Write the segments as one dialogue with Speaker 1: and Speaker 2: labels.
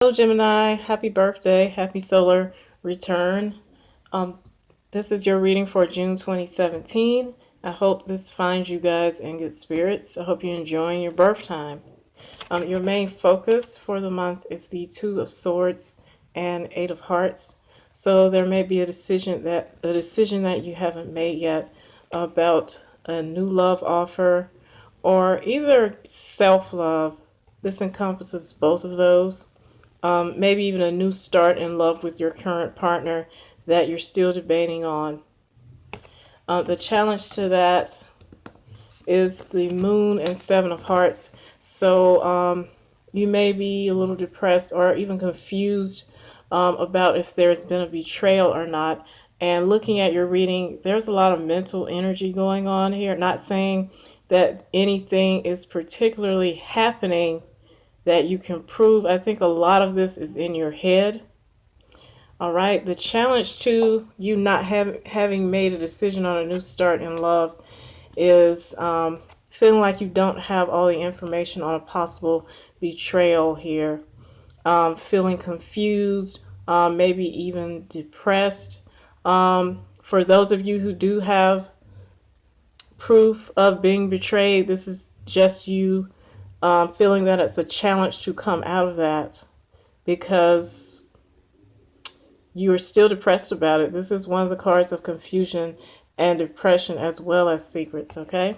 Speaker 1: Hello, Gemini. Happy birthday. Happy solar return. Um, this is your reading for June 2017. I hope this finds you guys in good spirits. I hope you're enjoying your birth time. Your main focus for the month is the Two of Swords and Eight of Hearts. So there may be a decision that you haven't made yet about a new love offer or either self-love. This encompasses both of those. Maybe even a new start in love with your current partner that you're still debating on. The challenge to that is the Moon and Seven of Hearts. So you may be a little depressed or even confused about if there's been a betrayal or not. And looking at your reading, there's a lot of mental energy going on here. Not saying that anything is particularly happening that you can prove. I think a lot of this is in your head. All right. The challenge to you not having made a decision on a new start in love is feeling like you don't have all the information on a possible betrayal here. Feeling confused, maybe even depressed. For those of you who do have proof of being betrayed, this is just you feeling that it's a challenge to come out of that because you are still depressed about it. This is one of the cards of confusion and depression as well as secrets, okay?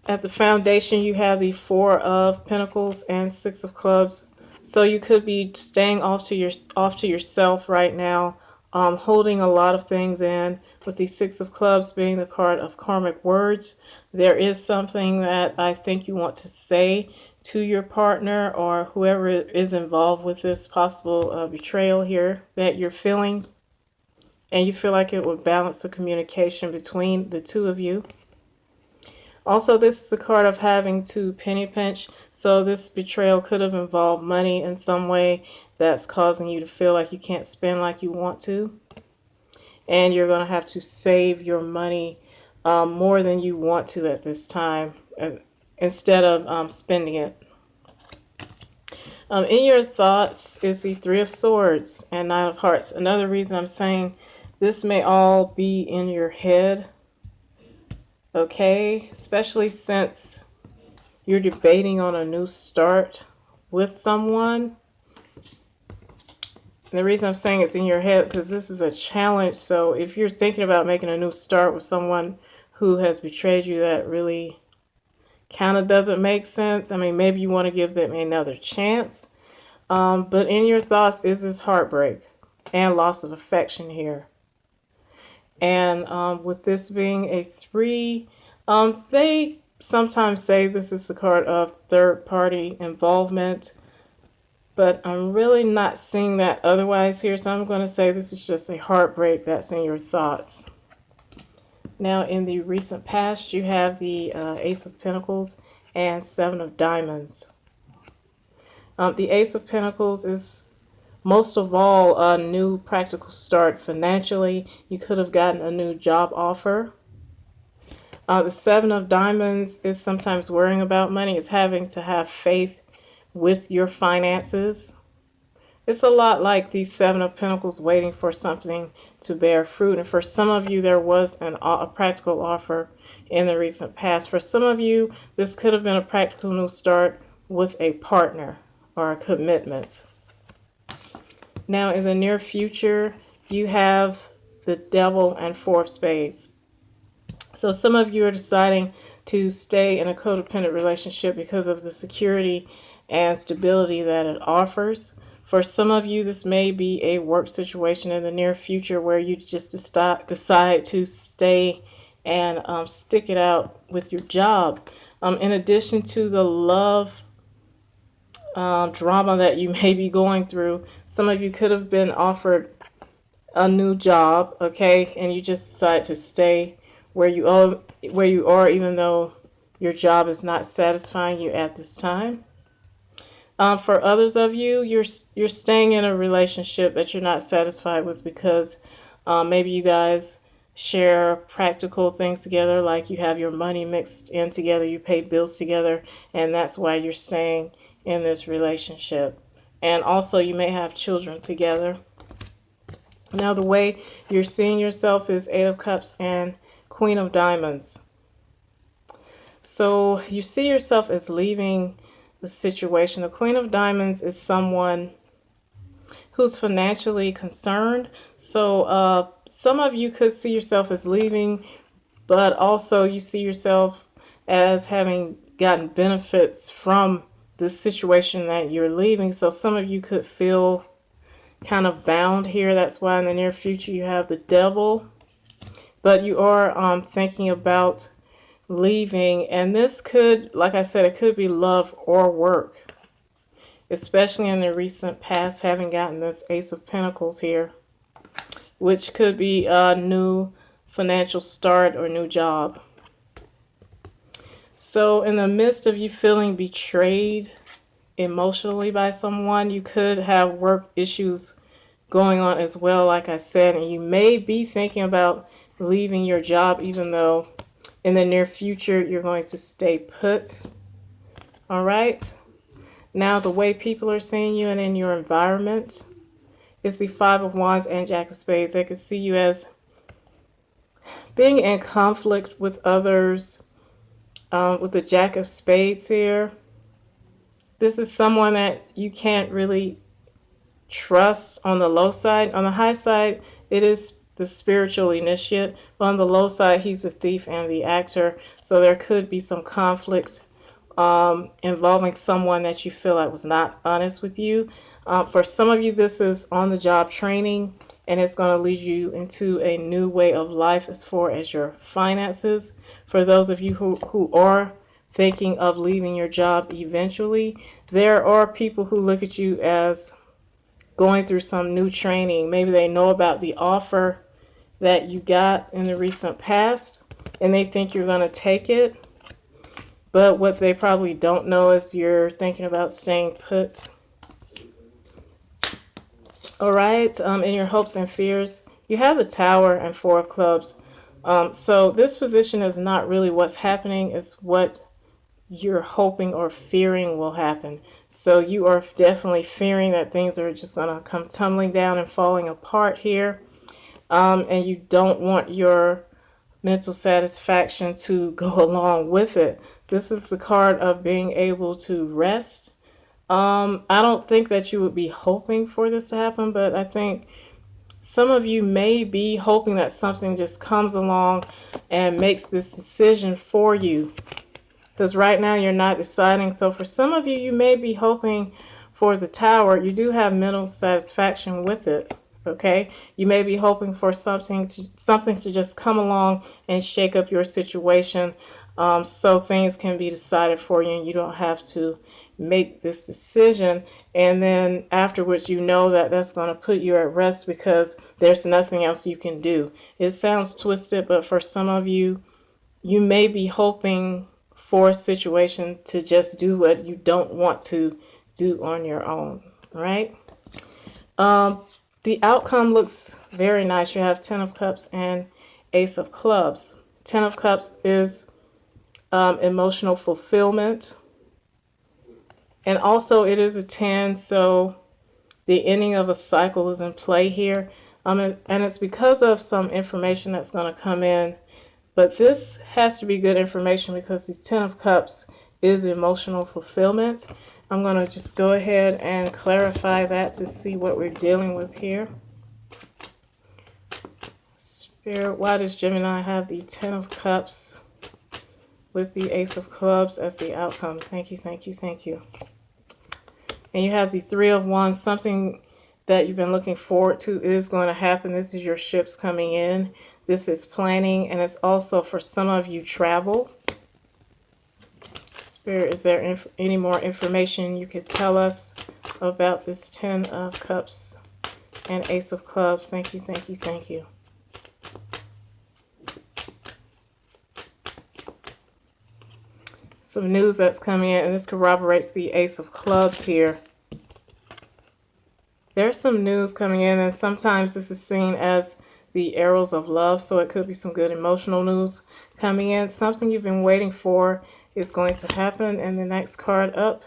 Speaker 1: At the foundation, you have the Four of Pentacles and Six of Clubs. So you could be staying off to yourself right now, holding a lot of things in. With the Six of Clubs being the card of karmic words, there is something that I think you want to say to your partner or whoever is involved with this possible betrayal here that you're feeling, and you feel like it would balance the communication between the two of you. Also, this is a card of having to penny pinch. So this betrayal could have involved money in some way that's causing you to feel like you can't spend like you want to. And you're going to have to save your money more than you want to at this time instead of spending it. In your thoughts is the Three of Swords and Nine of Hearts. Another reason I'm saying this may all be in your head. Okay, especially since you're debating on a new start with someone. And the reason I'm saying it's in your head because this is a challenge. So if you're thinking about making a new start with someone who has betrayed you, that really kind of doesn't make sense. I mean, maybe you want to give them another chance. But in your thoughts is this heartbreak and loss of affection here. And with this being a three, they sometimes say this is the card of third party involvement, but I'm really not seeing that otherwise here. So I'm going to say this is just a heartbreak that's in your thoughts. Now, in the recent past, you have the Ace of Pentacles and Seven of Diamonds. The Ace of Pentacles is most of all a new practical start financially. You could have gotten a new job offer. The Seven of Diamonds is sometimes worrying about money. It's having to have faith with your finances. It's a lot like the Seven of Pentacles, waiting for something to bear fruit. And for some of you, there was a practical offer in the recent past. For some of you, this could have been a practical new start with a partner or a commitment. Now, in the near future, you have the Devil and Four of Spades. So some of you are deciding to stay in a codependent relationship because of the security and stability that it offers. For some of you, this may be a work situation in the near future where you just decide to stay and stick it out with your job. In addition to the love drama that you may be going through, some of you could have been offered a new job, okay, and you just decide to stay where you are, even though your job is not satisfying you at this time. For others of you, you're staying in a relationship that you're not satisfied with because maybe you guys share practical things together, like you have your money mixed in together, you pay bills together, and that's why you're staying in this relationship. And also you may have children together. Now the way you're seeing yourself is Eight of Cups and Queen of Diamonds. So you see yourself as leaving the situation. The Queen of Diamonds is someone who's financially concerned. So some of you could see yourself as leaving, but also you see yourself as having gotten benefits from this situation that you're leaving. So some of you could feel kind of bound here. That's why in the near future you have the Devil. But you are thinking about leaving, and this could, like I said, it could be love or work, especially in the recent past, having gotten this Ace of Pentacles here, which could be a new financial start or new job. So in the midst of you feeling betrayed emotionally by someone, you could have work issues going on as well, like I said, and you may be thinking about leaving your job, even though in the near future you're going to stay put. All right. Now the way people are seeing you and in your environment is the Five of Wands and Jack of Spades. They could see you as being in conflict with others. With the Jack of Spades here, this is someone that you can't really trust on the low side. On the high side, it is the spiritual initiate, but on the low side, he's the thief and the actor. So there could be some conflict involving someone that you feel like was not honest with you. For some of you, this is on-the-job training, and it's going to lead you into a new way of life as far as your finances. For those of you who are thinking of leaving your job eventually, there are people who look at you as going through some new training. Maybe they know about the offer that you got in the recent past, and they think you're going to take it. But what they probably don't know is you're thinking about staying put. All right, in your hopes and fears, you have the Tower and Four of Clubs. So this position is not really what's happening, it's what you're hoping or fearing will happen. So you are definitely fearing that things are just going to come tumbling down and falling apart here. And you don't want your mental satisfaction to go along with it. This is the card of being able to rest. I don't think that you would be hoping for this to happen, but I think some of you may be hoping that something just comes along and makes this decision for you. Because right now you're not deciding. So for some of you, you may be hoping for the Tower. You do have mental satisfaction with it. Okay, you may be hoping for something to just come along and shake up your situation, so things can be decided for you and you don't have to make this decision. And then afterwards, you know that that's going to put you at rest because there's nothing else you can do. It sounds twisted, but for some of you, you may be hoping for a situation to just do what you don't want to do on your own, right? The outcome looks very nice. You have Ten of Cups and Ace of Clubs. Ten of Cups is emotional fulfillment. And also it is a 10, so the ending of a cycle is in play here. And it's because of some information that's going to come in. But this has to be good information because the Ten of Cups is emotional fulfillment. I'm going to just go ahead and clarify that to see what we're dealing with here. Spirit, why does Gemini have the Ten of Cups with the Ace of Clubs as the outcome? Thank you, thank you, thank you. And you have the Three of Wands. Something that you've been looking forward to is going to happen. This is your ships coming in. This is planning, and it's also for some of you travel. Spirit, is there any more information you could tell us about this Ten of Cups and Ace of Clubs? Thank you, thank you, thank you. Some news that's coming in, and this corroborates the Ace of Clubs here. There's some news coming in, and sometimes this is seen as the arrows of love, so it could be some good emotional news coming in. Something you've been waiting for is going to happen. And the next card up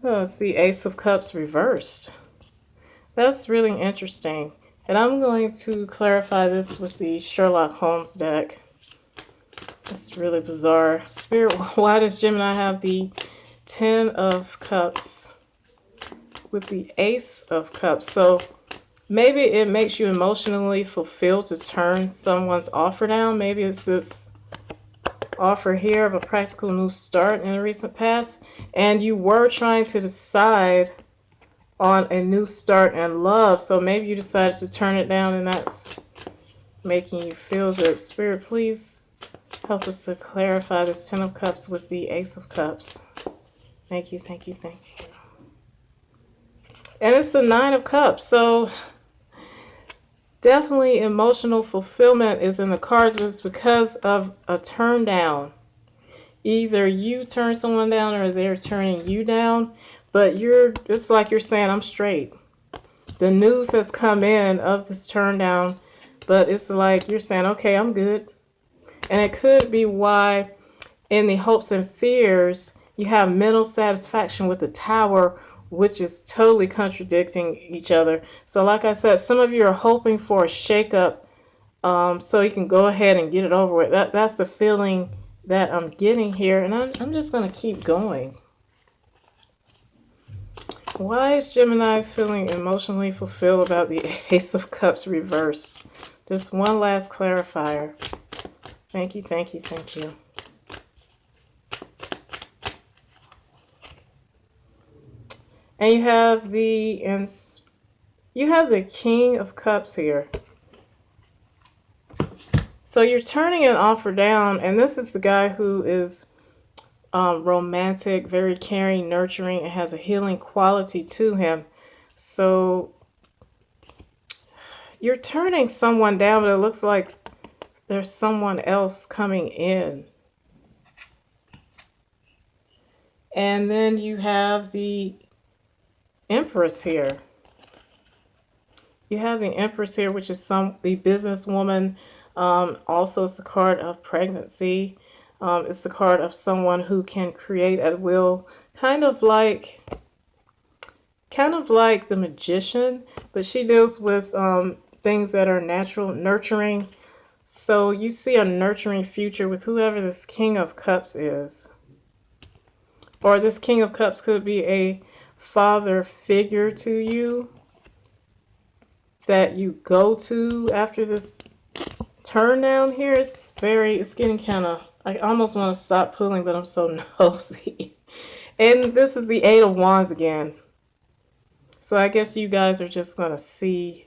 Speaker 1: Oh, it's the Ace of Cups reversed. That's really interesting. And I'm going to clarify this with the Sherlock Holmes deck. It's really bizarre. Spirit, why does Gemini have the Ten of Cups with the Ace of Cups? So maybe it makes you emotionally fulfilled to turn someone's offer down. Maybe it's this offer here of a practical new start in the recent past, and you were trying to decide on a new start in love, so maybe you decided to turn it down, and that's making you feel good. Spirit, please help us to clarify this Ten of Cups with the Ace of Cups. Thank you, thank you, thank you. And it's the Nine of Cups, so definitely emotional fulfillment is in the cards, but it's because of a turn down. Either you turn someone down or they're turning you down, but it's like you're saying, I'm straight. The news has come in of this turn down, but it's like you're saying, okay, I'm good. And it could be why in the hopes and fears, you have mental satisfaction with the Tower, which is totally contradicting each other. So like I said, some of you are hoping for a shakeup so you can go ahead and get it over with. That's the feeling that I'm getting here, and I'm just going to keep going. Why is Gemini feeling emotionally fulfilled about the Ace of Cups reversed? Just one last clarifier. Thank you, thank you, thank you. And you have the King of Cups here. So you're turning an offer down, and this is the guy who is romantic, very caring, nurturing, and has a healing quality to him. So you're turning someone down, but it looks like there's someone else coming in. And then you have the Empress here. You have the Empress here, which is the businesswoman. Also, it's the card of pregnancy. It's the card of someone who can create at will, kind of like the Magician, but she deals with things that are natural, nurturing. So you see a nurturing future with whoever this King of Cups is. Or this King of Cups could be a father figure to you that you go to after this turn down here. It's getting kind of, I almost want to stop pulling, but I'm so nosy. And this is the Eight of Wands again. So I guess you guys are just going to see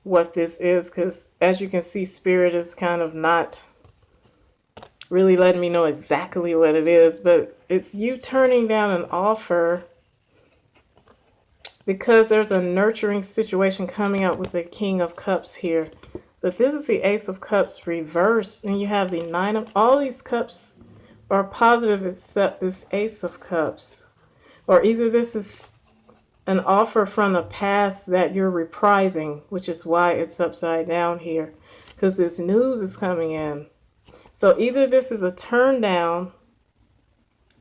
Speaker 1: what this is, because as you can see, Spirit is kind of not really letting me know exactly what it is, but it's you turning down an offer because there's a nurturing situation coming up with the King of Cups here. But this is the Ace of Cups reversed, and you have the Nine of... All these cups are positive except this Ace of Cups. Or either this is an offer from the past that you're reprising, which is why it's upside down here, because this news is coming in. So either this is a turn down,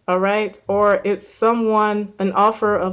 Speaker 1: all right, or it's an offer of